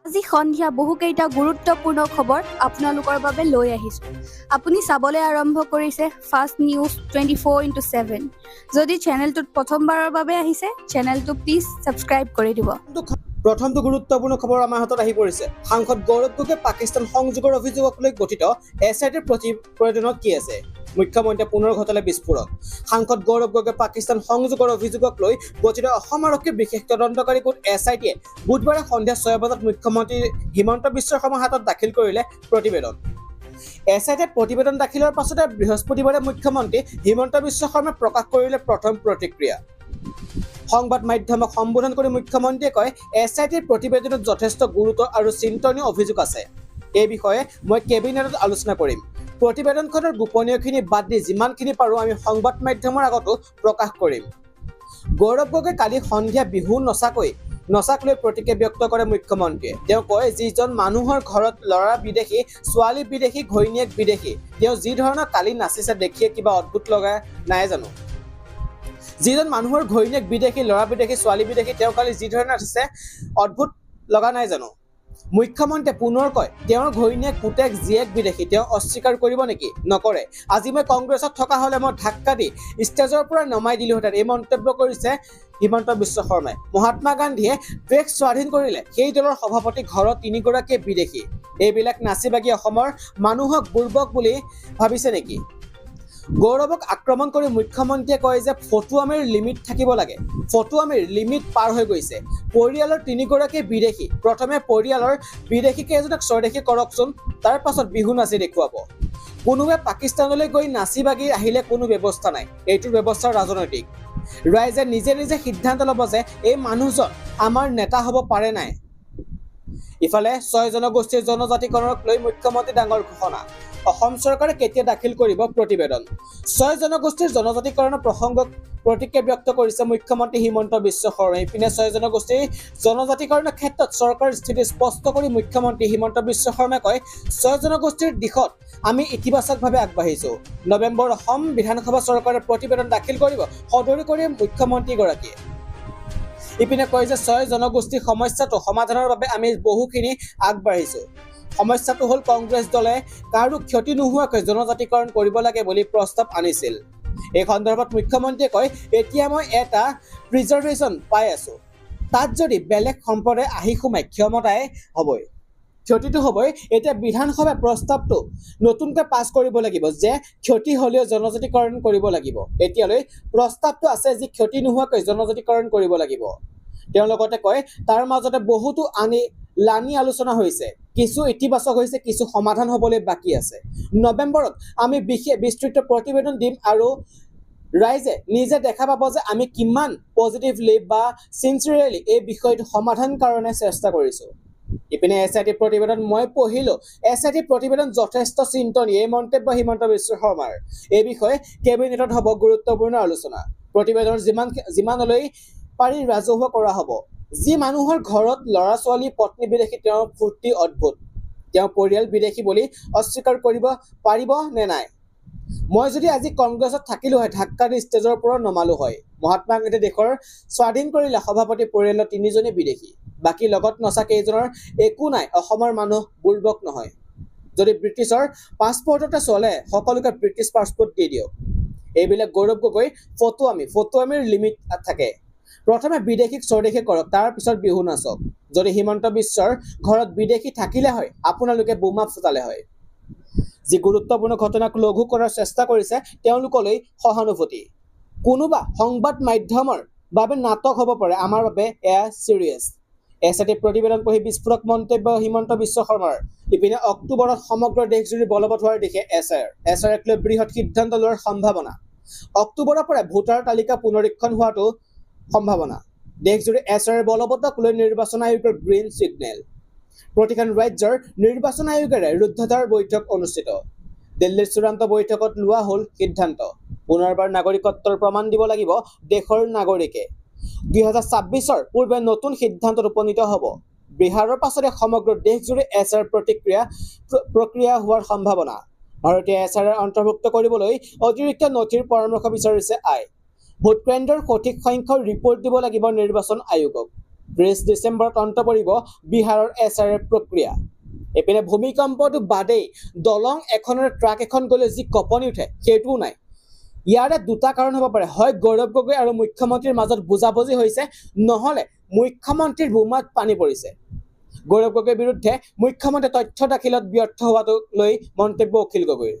আজি সন্ধিয়া বহুকেইটা গুৰুত্বপূৰ্ণ খবৰ আপোনালোকৰ বাবে লৈ আহিছোঁ। আপুনি চাবলৈ আৰম্ভ কৰিছে ফাষ্ট নিউজ 24x7। যদি চেনেলটোত প্ৰথমবাৰৰ বাবে আহিছে, চেনেলটো প্লিজ ছাবস্ক্ৰাইব কৰি দিব। প্ৰথমটো গুৰুত্বপূৰ্ণ খবৰ আমাৰ হাতত আহি পৰিছে। সাংসদ গৌৰৱ গগৈয়ে পাকিস্তান সংযোগৰ অভিযোগক লৈ গঠিত SITৰ প্ৰতিবেদনত কি আছে? মুখ্যমন্ত্ৰীয়ে পুনৰ ঘটালে বিস্ফোৰণ। সাংসদ গৌৰৱ গগৈয়ে পাকিস্তান সংযোগৰ অভিযোগক লৈ গঠিত অসম আৰক্ষীৰ বিশেষ তদন্তকাৰী গোট SITয়ে বুধবাৰে সন্ধিয়া 6 বজাত মুখ্যমন্ত্ৰী হিমন্ত বিশ্ব শৰ্মাৰ হাতত দাখিল কৰিলে প্ৰতিবেদন। SITত প্ৰতিবেদন দাখিলৰ পাছতে বৃহস্পতিবাৰে মুখ্যমন্ত্ৰী হিমন্ত বিশ্ব শৰ্মাই প্ৰকাশ কৰিলে প্ৰথম প্ৰতিক্ৰিয়া। সংবাদ মাধ্যমক সম্বোধন কৰি মুখ্যমন্ত্ৰীয়ে কয়, SITৰ প্ৰতিবেদনত যথেষ্ট গুৰুতৰ আৰু চিন্তনীয় অভিযোগ আছে। এই বিষয়ে মই কেবিনেটত আলোচনা কৰিম। প্ৰতিবেদনখনৰ গোপনীয়খিনি বাদ দি যিমানখিনি পাৰোঁ আমি সংবাদ মাধ্যমৰ আগতো প্ৰকাশ কৰিম। গৌৰৱ গগৈ কালি সন্ধিয়া বিহু নচাক লৈ প্ৰতিক্ৰিয়া ব্যক্ত কৰে মুখ্যমন্ত্ৰীয়ে। তেওঁ কয়, যিজন মানুহৰ ঘৰত ল'ৰা বিদেশী, ছোৱালী বিদেশী, ঘৈণীয়েক বিদেশী, তেওঁ যি ধৰণৰ কালি নাচিছে দেখিয়ে কিবা অদ্ভুত লগা নাই জানো? যিজন মানুহৰ ঘৈণীয়েক বিদেশী, ল'ৰা বিদেশী, ছোৱালী বিদেশী, তেওঁ কালি যি ধৰণে নাচিছে অদ্ভুত লগা নাই জানো? মুখ্যমন্ত্ৰীয়ে পুনৰ কয়, তেওঁৰ ঘৈণীয়েক, পুতেক, জীয়েক বিদেশী, তেওঁ অস্বীকাৰ কৰিব নেকি? নকৰে। আজি মই কংগ্ৰেছত থকা হ'লে মই ধাক্কা দি ষ্টেজৰ পৰা নমাই দিলোহেঁতেন, এই মন্তব্য কৰিছে হিমন্ত বিশ্ব শৰ্মাই। মহাত্মা গান্ধীয়ে দেশ স্বাধীন কৰিলে, সেই দলৰ সভাপতি ঘৰত 3গৰাকীয়ে বিদেশী। এইবিলাক নাচি বাগি অসমৰ মানুহক বুৰ্বক বুলি ভাবিছে নেকি? গৌৰৱক আক্ৰমণ কৰি মুখ্যমন্ত্ৰীয়ে কয় যে ফটুৱামিৰ লিমিট থাকিব লাগে। ফটুৱামিৰ লিমিট পাৰ হৈ গৈছে। পৰিয়ালৰ 3গৰাকী বিদেশী। প্ৰথমে পৰিয়ালৰ বিদেশী কেইজনক স্বদেশী কৰকচোন, তাৰ পাছত বিহু নাচি দেখুৱাব। কোনোবাই পাকিস্তানলৈ গৈ নাচি বাগি আহিলে কোনো ব্যৱস্থা নাই। এইটোৰ ব্যৱস্থা ৰাজনৈতিক। ৰাইজে নিজে নিজে সিদ্ধান্ত ল'ব যে এই মানুহজন আমাৰ নেতা হ'ব পাৰে নাই। ইফালে 6 জনগোষ্ঠীৰ জনজাতিকৰণক লৈ মুখ্যমন্ত্ৰী ডাঙৰ ঘোষণা। অসম চৰকাৰে কেতিয়া দাখিল কৰিব প্ৰতিবেদন? 6 জনগোষ্ঠীৰ জনজাতিকৰণৰ প্ৰসংগত প্ৰতিক্ৰিয়া ব্যক্ত কৰিছে মুখ্যমন্ত্ৰী হিমন্ত বিশ্ব শৰ্মাই। ইপিনে 6 জনগোষ্ঠীৰ জনজাতিকৰণৰ ক্ষেত্ৰত চৰকাৰৰ স্থিতি স্পষ্ট কৰি মুখ্যমন্ত্ৰী হিমন্ত বিশ্ব শৰ্মাই কয়, 6 জনগোষ্ঠীৰ দিশত আমি ইতিবাচকভাৱে আগবাঢ়িছোঁ। নৱেম্বৰত অসম বিধানসভা চৰকাৰে প্ৰতিবেদন দাখিল কৰিব, সদৰি কৰি মুখ্যমন্ত্ৰীগৰাকীয়ে ইপিনে কয় যে 6 জনগোষ্ঠীৰ সমস্যাটো সমাধানৰ বাবে আমি বহুখিনি আগবাঢ়িছোঁ। সমস্যাটো হ'ল কংগ্ৰেছ দলে কাৰো ক্ষতি নোহোৱাকৈ জনজাতিকৰণ কৰিব লাগে বুলি প্ৰস্তাৱ আনিছিল। এই সন্দৰ্ভত মুখ্যমন্ত্ৰীয়ে কয়, এতিয়া মই এটা প্ৰিজাৰ্ভেশ্যন পাই আছোঁ। তাত যদি বেলেগ সম্প্ৰদায় আহি সোমাই ক্ষমতাই হ'বই, ক্ষতিটো হ'বই। এতিয়া বিধানসভাই প্ৰস্তাৱটো নতুনকৈ পাছ কৰিব লাগিব যে ক্ষতি হ'লেও জনজাতিকৰণ কৰিব লাগিব। এতিয়ালৈ প্ৰস্তাৱটো আছে যি ক্ষতি নোহোৱাকৈ জনজাতিকৰণ কৰিব লাগিব। তেওঁ লগতে কয়, তাৰ মাজতে বহুতো লানি আলোচনা হৈছে, কিছু ইতিবাচক হৈছে, কিছু সমাধান হ'বলৈ বাকী আছে। নৱেম্বৰত আমি বিস্তৃত প্ৰতিবেদন দিম আৰু ৰাইজে নিজে দেখা পাব যে আমি কিমান পজিটিভলি বা চিনচিয়াৰলি এই বিষয়টো সমাধান কাৰণে চেষ্টা কৰিছোঁ। ইপিনে SIT প্ৰতিবেদন মই পঢ়িলোঁ। SIT প্ৰতিবেদন যথেষ্ট চিন্তনীয়, এই মন্তব্য হিমন্ত বিশ্ব শৰ্মাৰ। এই বিষয়ে কেবিনেটত হ'ব গুৰুত্বপূৰ্ণ আলোচনা। প্ৰতিবেদনৰ যিমানলৈ পাৰি ৰাজহুৱা কৰা হ'ব। যি মানুহৰ ঘৰত ল'ৰা ছোৱালী, পত্নী বিদেশী, তেওঁৰ ফূৰ্তি অদ্ভুত। তেওঁ পৰিয়াল বিদেশী বুলি অস্বীকাৰ কৰিব পাৰিব নে নাই? মই যদি আজি কংগ্ৰেছত থাকিলোঁ হয়, ধাক্কা দি ষ্টেজৰ পৰা নমালো হয়। মহাত্মা গান্ধীয়ে দেশৰ স্বাধীন কৰিলে, সভাপতি পৰিয়ালৰ 3জনেই বিদেশী। বাকী লগত নচা কেইজনৰ একো নাই। অসমৰ মানুহ বুৰ্বক নহয়। যদি ব্ৰিটিছৰ পাছপৰ্টতে চলে, সকলোকে ব্ৰিটিছ পাছপৰ্ট দি দিয়ক। এইবিলাক গৌৰৱ গগৈ ফটুৱামিৰ লিমিট থাকে। প্ৰথমে বিদেশীক স্বদেশী কৰক, তাৰ পিছত বিহু নাচক। যদি হিমন্ত বিশ্বৰ ঘৰত বিদেশী থাকিলে হয়, আপোনালোকে বোমা ফুটালে হয়। যি গুৰুত্বপূৰ্ণ ঘটনাক লঘু কৰাৰ চেষ্টা কৰিছে, তেওঁলোকলৈ সহানুভূতি। কোনোবা সংবাদ মাধ্যমৰ বাবে নাটক হ'ব পাৰে, আমাৰ বাবে এয়া চিৰিয়াছ। SIT প্ৰতিবেদন পঢ়ি বিস্ফোৰক মন্তব্য হিমন্ত বিশ্ব শৰ্মাৰ। ইপিনে অক্টোবৰত সমগ্ৰ দেশজুৰি বলবৎ হোৱাৰ দিশে SIRক লৈ বৃহৎ সিদ্ধান্ত লোৱাৰ সম্ভাৱনা। অক্টোবৰৰ পৰা ভোটাৰ তালিকা পুনৰীক্ষণ হোৱাটো সম্ভাৱনা। দেশজুৰি SIR বলবৎক লৈ নিৰ্বাচন আয়োগৰ গ্ৰীণ ছিগনেল। প্ৰতিখন ৰাজ্যৰ নিৰ্বাচন আয়োগেৰে ৰুদ্ধতাৰ বৈঠক অনুষ্ঠিত। দিল্লীৰ চূড়ান্ত বৈঠকত লোৱা হ'ল সিদ্ধান্ত। পুনৰবাৰ নাগৰিকত্বৰ প্ৰমাণ দিব লাগিব দেশৰ নাগৰিকে। 2026ৰ পূৰ্বে নতুন সিদ্ধান্তত উপনীত হ'ব। বিহাৰৰ পাছতে সমগ্ৰ দেশজুৰি SIR প্ৰক্ৰিয়া হোৱাৰ সম্ভাৱনা। ভাৰতীয় SIR অন্তৰ্ভুক্ত কৰিবলৈ অতিৰিক্ত নথিৰ পৰামৰ্শ বিচাৰিছে ভোটকেন্দ্ৰৰ সঠিক সংখ্যাৰ ৰিপৰ্ট দিব লাগিব নিৰ্বাচন আয়োগক। 30 ডিচেম্বৰত অন্ত পৰিব বিহাৰৰ SRF প্ৰক্ৰিয়া। এপিনে ভূমিকম্পটো বাদেই দলং এখনৰ ট্ৰাক এখন গ'লে যি কঁপনি উঠে সেইটোও নাই। ইয়াৰে দুটা কাৰণ হ'ব পাৰে, হয় গৌৰৱ গগৈ আৰু মুখ্যমন্ত্ৰীৰ মাজত বুজাবুজি হৈছে, নহ'লে মুখ্যমন্ত্ৰীৰ বোমাত পানী পৰিছে। গৌৰৱ গগৈৰ বিৰুদ্ধে মুখ্যমন্ত্ৰীয়ে তথ্য দাখিলত ব্যৰ্থ হোৱাটো লৈ মন্তব্য অখিল গগৈৰ।